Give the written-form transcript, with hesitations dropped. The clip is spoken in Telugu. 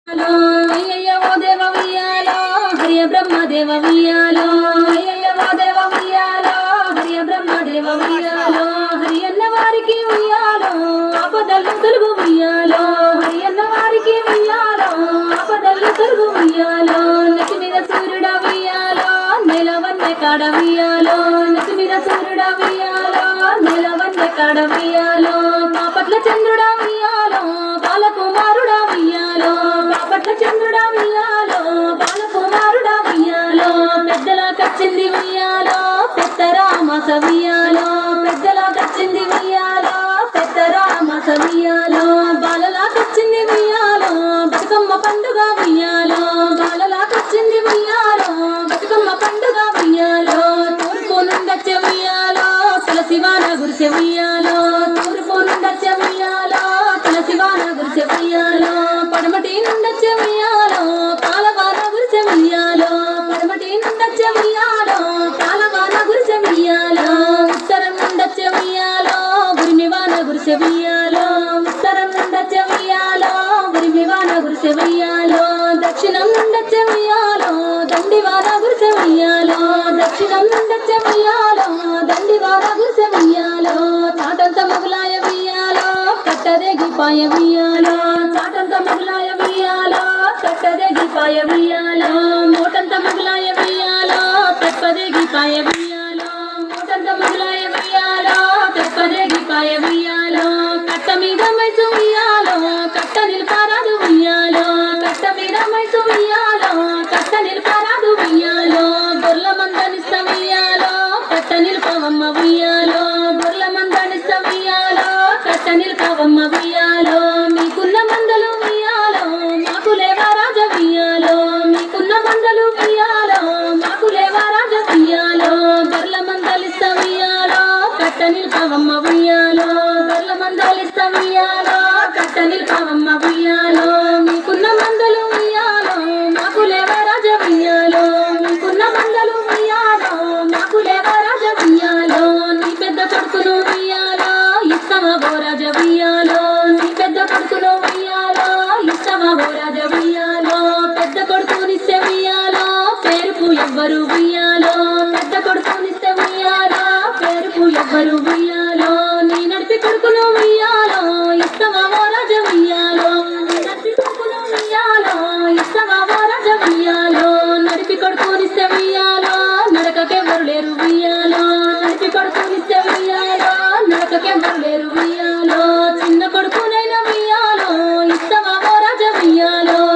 అయ్యయ్య ఓ దేవ ఉయ్యాలో హరియ బ్రహ్మదేవ ఉయ్యాలో అయ్యయ్య ఓ దేవ ఉయ్యాలో హరియ బ్రహ్మదేవ ఉయ్యాలో హరి అన్న వారికి ఉయ్యాలో ఆపదలు తొలుగు ఉయ్యాలో హరి అన్న వారికి ఉయ్యాలో ఆపదలు తొలుగు ఉయ్యాలో నెత్తి మీద సూర్యుడ ఉయ్యాలో నెలవన్నె కాడ ఉయ్యాలో నెత్తి మీద సూర్యుడ ఉయ్యాలో నెలవన్నె కాడ ఉయ్యాలో పాపట్ల చంద్రుడ ఉయ్యాలో బాలకుమారుడా ఉయ్యాలో బాపట్ల చంద్రుడా ఉయ్యాలో బాలకుమారుడా ఉయ్యాలో పెద్దల కచ్చింది ఉయ్యాలో పెద్దరామస ఉయ్యాలో పెద్దల కచ్చింది ఉయ్యాలో పెద్దరామస ఉయ్యాలో బాలలా కచ్చింది ఉయ్యాలో బతుకమ్మ పండుగ ఉయ్యాలో బాలలా కచ్చింది ఉయ్యాలో బతుకమ్మ పండుగ ఉయ్యాలో తూర్పు నుండచ్చ ఉయ్యాలో తులసివాన గురిసె ఉయ్యాలో తూర్పు నుండచ్చ ఉయ్యాలో తులసివాన గురిసె ఉయ్యాలో పడమటి నుండచ్చ ఉయ్యాలో పాలవాన గురిసె ఉయ్యాలో పడమటి నుండచ్చ ఉయ్యాలో పాలవాన గురిసె ఉయ్యాలో ఉత్తరం నుండచ్చ ఉయ్యాలో గురిమివాన గురిసె ఉయ్యాలో ఉత్తరం నుండచ్చ ఉయ్యాలో గురిమివాన గురిసె ఉయ్యాలో దక్షిణం నుండచ్చ ఉయ్యాలో దండివాన గురిసె ఉయ్యాలో దక్షిణం నుండచ్చ ఉయ్యాలో దండివాన గురిసె ఉయ్యాలో చాటంత మొగలాయ ఉయ్యాలో కట్టదేగిపాయ ఉయ్యాలో చాటంత మొగలాయ ఉయ్యాలో కట్టదేగిపాయ ఉయ్యాలో మోటంత మొగలాయ ఉయ్యాలో తెప్పదేగిపాయ ఉయ్యాలో మోటంత మొగలాయ ఉయ్యాలో తెప్పదేగిపాయ ఉయ్యాలో కట్ట మీద మైసు ఉయ్యాలో కట్ట నిల్పారాదు ఉయ్యాలో కట్ట మీద మైసు ఉయ్యాలో కట్ట నిల్పారాదు ఉయ్యాలో గొర్ల మందనిస్త ఉయ్యాలో కట్ట నిల్పవమ్మ ఉయ్యాలో గొర్ల మందనిస్త ఉయ్యాలో కట్ట నిల్పవమ్మ ఉయ్యాలో మీకున్న మందలు ఉయ్యాలో మాకు లేవా రాజ ఉయ్యాలో మీకున్న మందలు ఉయ్యాలో మాకు లేవా రాజ ఉయ్యాలో గొర్ల మందలిస్త ఉయ్యాలో కట్ట నిల్పవమ్మ ఉయ్యాలో గొర్ల మందలిస్త ఉయ్యాలో కట్ట నిల్పవమ్మ ఉయ్యాలో మీకున్న మందలు ఉయ్యాలో మాకు లేవా రాజ ఉయ్యాలో మీకున్న మందలు ఉయ్యాలో మాకు లేవా రాజ ఉయ్యాలో నీ పెద్ద కొడుకును ఉయ్యాలో ఇస్తమా ఓ రాజ ఉయ్యాలో నీ పెద్ద కొడుకును ఉయ్యాలో ఇస్తమా ఓ రాజ ఉయ్యాలో పెద్ద కొడుకునిస్తే ఉయ్యాలో పేరుకు ఎవ్వరు ఉయ్యాలో పెద్ద కొడుకునిస్తే ఉయ్యాలో పేరుకు ఎవ్వరు ఉయ్యాలో నీ నడిపి కొడుకును ఉయ్యాలో ఇస్తమా ఓ రాజ ఉయ్యాలో నీ నడిపి కొడుకును ఉయ్యాలో ఇస్తమా ఓ రాజ ఉయ్యాలో నడిపి కొడుకునిస్తే